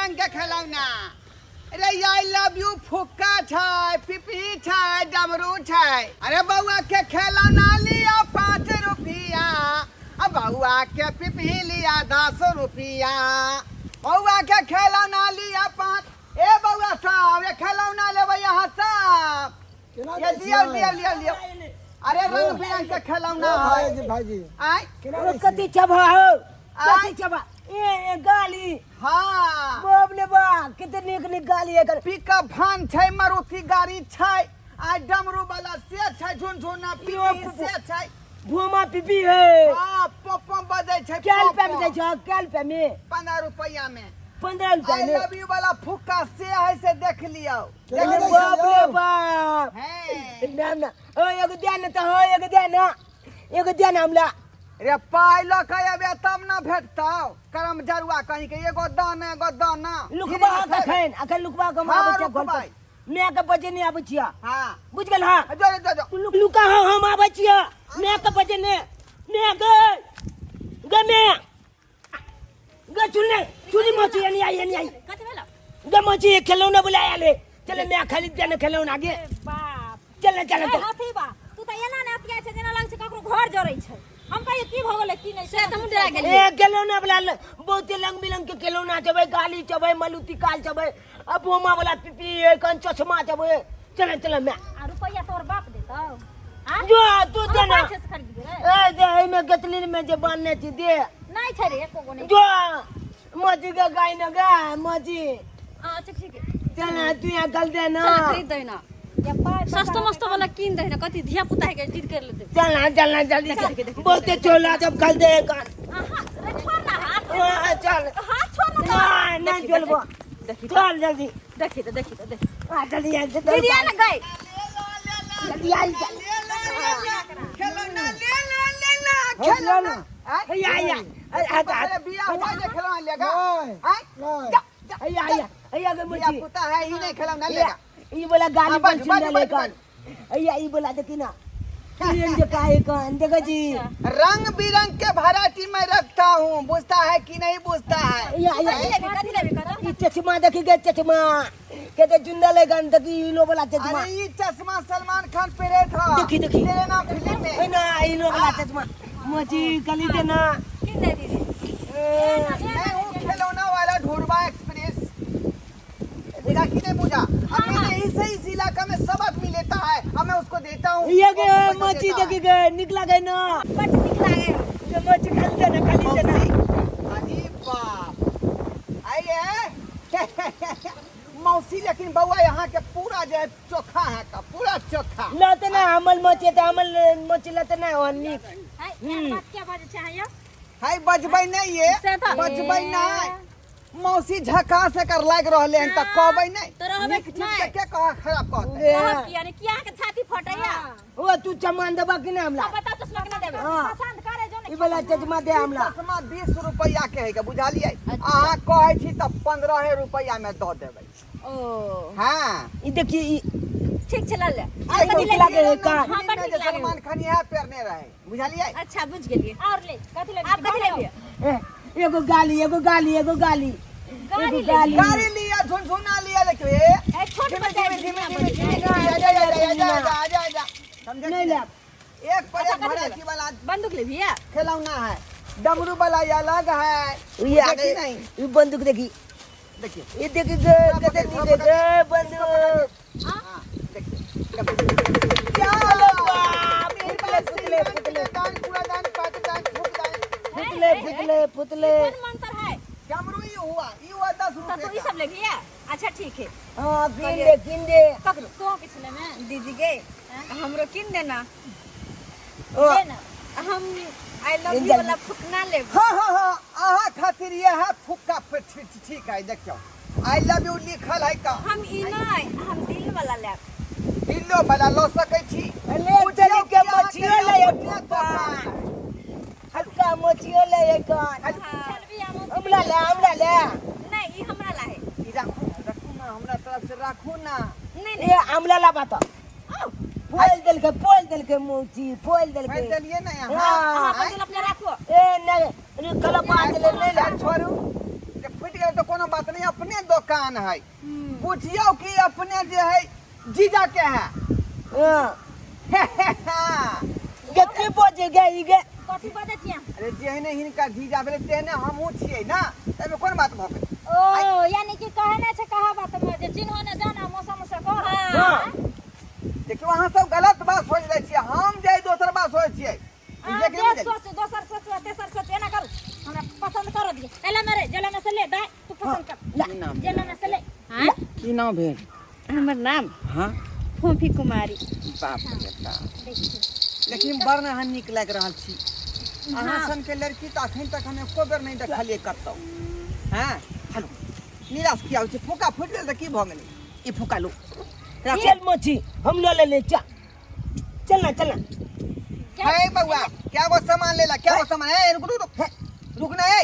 बिरंग के खिलौना। अरे आई लव यू फुक्का छै, पिपी छै, डमरू छै। अरे बउआ के खिलौना लिया 5 रुपया, अब बउआ के पिपी लिया 10 रुपया। बउआ के खिलौना लिया 5। ए बउआ साहब ये खिलौना लेबै यहाँ सब। ये लियो लियो लियो लियो। अरे रंग बिरंग के खिलौना है भाईजी। आय कति चबा हो, कति चबा ए गाली। हाँ बोबले बा कितने निक गाली है कर। पिकअप भान छै, मारुति गाड़ी छै, आ डमरू वाला से छै, झुनझुना पियो से छै, भूमा पिपी है। हां पपम बजै छै। कैल पे में छ, कैल पे में 15 रुपया में 15 रुपया आई में। लव यू वाला फुक्का से है से देख लियो। बोबले बाप हैं ना ना ओ एगो दे न त हो, एगो दे ना, एगो दे ना हमला। रे पाइ ल के अबे तब ना भेटतौ। करम जरुआ कहीं के एगो दाना लुकबा कखन अखन लुकबा के माबे छ घर पर। मैं के बजे नहीं आबै छिया। हां बुझ गेल। हां जो जो जो लुका हम आबै छिया। मैं के बजे ने मैं गे मैं गे चुनी मची नहीं आई कथि भेल गे मची खिलौना बुलाया ले। चल मैं खाली देने खिलौना आगे बाप चल चल ए हाथी बा तू त एना ने अतिया छै जेना लाग छै ककरो घर जरै छै। हम कहिए की भ गेलै की नहीं से त हम डरा गेलिए। ए खिलौना बुला बहुते रंग बिरंग के खिलौना छबे, गाली छबे, मलुती काल छबे, अब बोमा वाला पिपी है, कन चश्मा छबे। चल चल मैं आ रुपया तोर बाप देतौ हां जो तू दे ना। से खरीद गे ए दे में गतली में जे बांधने छी दे। नहीं छै रे एको गो नहीं। जो मजी का गाय न गा मजी। अच्छा ठीक है चल तू यहाँ कल दे ना। चल खरीद दे ना या पाए सस्तो मस्तो वाला कीन दे ना। कथि धिया पुता है के जिद कर लेते। चलना जल्दी से बहुते चोला जब कल दे कान। हां रे छोड़ ना हाथ चल हाथ छोड़ ना। नहीं चलबो चल जल्दी देखी तो देख जल्दी दीदी आ ना गई जल्दी आई खिलौना ले ना खिलौना आय अरे बिया हुआ जे खिलौना लेगा आय आया के बिया मुझे पुता है ही नहीं खिलौना लेगा। ये बोला गाली हाँ, बन बस, सुन बस, ले बस, कान। अया ये बोला देखी ना ये जे काहे कान देखो जी। रंग बिरंग के वैरायटी में रखता हूँ, बुझता है कि नहीं बुझता है। कथि लेबे कर ये चश्मा देखी के चश्मा कहते चुंदा ले कान देखी लो बोला चश्मा। अरे ये चश्मा सलमान खान पहने था। देखी तेरे नाम फिल्म में ए ना ये लो बोला चश्मा मोची कली दे ना। किन दे दीदी मैं हूँ खिलौना वाला ढूंढवा एक्सप्रेस। बुझा कि नहीं बुझा? अब मैंने इस इलाका में सबक भी लेता है, अब मैं उसको देता हूँ। ये के मोची देखी के निकला गए ना बट निकला गए ये मोची खाली दे ना खाली दे ना। अरे बाप आइए मौसी, लेकिन बउआ यहाँ के पूरा जो है चोखा है का पूरा चोखा। लाते ना अमल मोची तो अमल मोची लाते ना और निक है बात क्या बात चाहिए हाय बजबै नहीं ये से था। बजबै नहीं। मौसी झका से कर लाग रहले हैं त कहबै नहीं तो रहबे निक नहीं। ठीक के कहा खराब कहते। यानी किया के छाती फटैया वो तू चमान दबा कि ना हमला बता चश्मा के ना देबे हाँ। पसंद करे जो ये बोला चश्मा दे हमला। चश्मा 20 रुपया के है के बुझालिए। अहाँ कहै छी त 15 रुपया में दऽ देबै। ओ हां ये देखिए ठीक चला ले आई निकला गए कान। हाँ, बड़ निक लागे। सलमान खान यहाँ पेरने रहे बुझालिए। अच्छा बुझ गेलिए और ले कथि ले आप कथि ले एगो गाली एगो गाली एगो गाली एगो गाली गाड़ी लिया झुनझुना लिया देखिए ए छोट बच्चा आजा समझे नहीं ले एक पर एक वैरायटी वाला बंदूक ले भैया खिलौना है। डमरू वाला ये अलग है। ये देखी नहीं ये बंदूक देखी देखिए ये देखी कते दे बंदूक। हाँ देखिए क्या बाप पुतले पुतले दान पूरा दान पाक दान फूक दान पुतले कौन मंत्र है डमरू ही हुआ 10 तो रुपए ई सब ले भैया। अच्छा ठीक है हाँ किन दे पकड़ो तो पिछले में दीदी के हमरो किन देना ओ दे ना हम आई लव यू वाला फुकना ले। हाँ आहा खातिर ये है फुक्का पे ठीक है देखियो आई लव यू लिखल है का हम ई नहीं हम दिल वाला ले। दिलो वाला लो सकै छी। ले चली के मछियो ले हल्का मछियो ले कान हमला ले नहीं ई हमरा ला है। रखू ना हमरा तरफ से रखू ना। नहीं ये हमला ला बात पोल दिल के मोची पोल दिल मैं के चलिए ना हाँ, यहाँ हां बंदूक अपने रखो ए नहीं कल पांच ले ले छोड़ू जब फट गए तो कोनो बात नहीं अपने दुकान है पूछियो कि अपने जे है जीजा के है कितनी बजे गई गे कथी बजै छियै अरे जेहने हिनका जीजा भेलै तेहने हमहूँ छियै ना एहिमे कोन बात भऽ गेल ओ यानी कि कहने छै कहा बात में जे चिन्हो न जाना मौसम से कह हाँ। देखियो अहाँ सब गलत बात सोच लै छियै हम जे दोसर बात सोचै छियै अहाँ जे सोच दोसर सोच तेसर सोच एना करू हमरा पसंद कर दिए एला मेरे जला में से ले दाई तू पसंद कर जला में से ले हां की नाम भेल हमर नाम हाँ फोफी कुमारी बाप रे बाप लेकिन बड़ अहाँ नीक लागि रहल छी अहाँ सनके लड़की तऽ अखन तक हम एको बेर नहि देखलियै कतौ हाँ हेलो निराश किया होइ छै फूका फूटि गेल तऽ की भऽ गेलै ई फूका लो चल मोची हम लो ले चलना हे बउआ क्या गो सामान लेला क्या गो सामान ए रुकना ए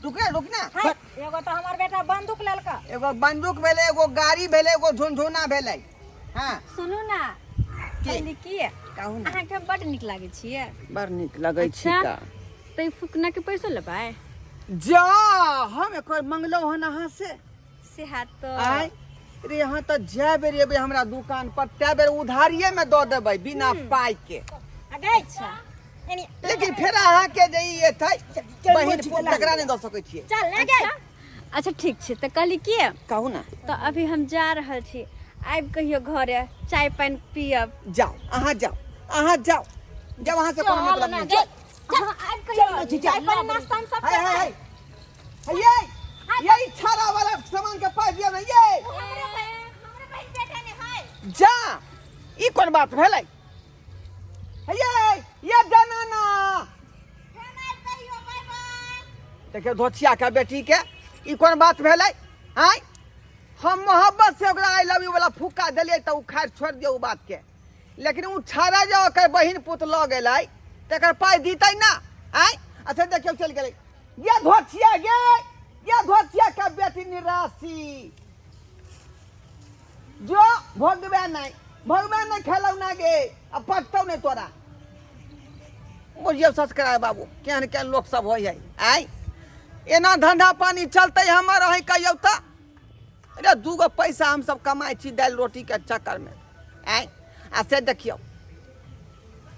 रुकना एगो तो हमार बेटा बंदूक लेलका एगो बंदूक भेलै एगो गाड़ी भेलै एगो झुनझुना भेलै हाँ सुनू ना कहली की कहू ना अहाँके बड नीक लागै छियै बड़ नीक लगै छी अच्छा। का तऽ फुकना के पैसो लेबै जा हम एक बार मंगलौ हन अहाँ से हाथ तो आय रे यहाँ तो जय बेर एबै हमरा दुकान पर तै बेर उधारिये में दऽ देबै बिना पाई के अगै छ यानी लेकिन फिर अहाँ के जे ई एतै बहिन तकरा नहि दऽ सकै छियै चल ले गए अच्छा ठीक छै तऽ कहली की कहू ना तऽ अभी हम जा रहल छी आबि कहियो घरे चाय पानि पियब जाओ अहाँ जाओ जब अहाँ से कोनो मतलब नहीं चल आबि कहियो चाय पानी नाश्ता हम सब है ये छारा वाला सामान के पास दिया ना ये हमरे बहन बेटा ने है जा ई कोन बात भेलै ये जनाना देखियो धोतिया के बेटी के ई कोन बात भेलै आय हम मोहब्बत से ओकरा आई लव यू वाला फुक्का देलियै तऽ उ खाइ छोड़ दियौ उ बात के लेकिन उ छाड़ा जो ओकर बहिन पुत लऽ गेलै तकर पाइ दीतै ना आय अच्छा देखियो चल गेलै ये धोतिया के बेटी निराशी जो भोगबे नहीं खेलौ ना गे अब पटतौ नहीं तोरा बुझियो सस्क्राइब बाबू केहन लोग सब होय है आय एना धंधा पानी चलते हमर रहे कहियो त अरे दूगो पैसा हम सब कमाई छी दाल रोटी के चक्कर में आय आ से देखियो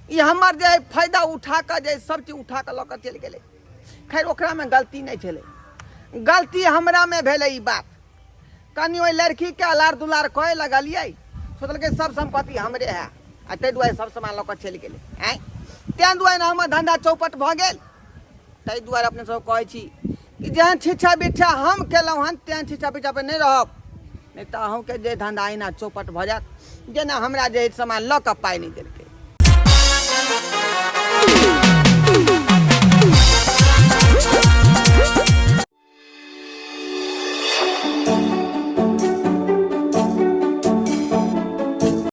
ई हमर जे फायदा उठा के जे सब चीज उठा के लऽ के चल गेलै खैर ओकरा में गलती नहीं छलै गलती हमरा में भेलै ई बात कनी ओइ लड़की के अलार दुलार कहे लगलियै सोचलकै सब संपत्ति हमरे है आ ताहि दुआरे सब सामान लऽ के चल गेलै आय तें दुआरे हमर धंधा चौपट भऽ गेल ताहि दुआरे अपने सब कहै छी कि जेहन छिछा बिछा हम केलहुँ हन तेहन छिछा बिछा पे नहीं रहब नहीं तऽ अहूँके जे धंधा अहिना चौपट भऽ जायत जेना हमरा जे सामान लऽ के पाइ नहीं देलकै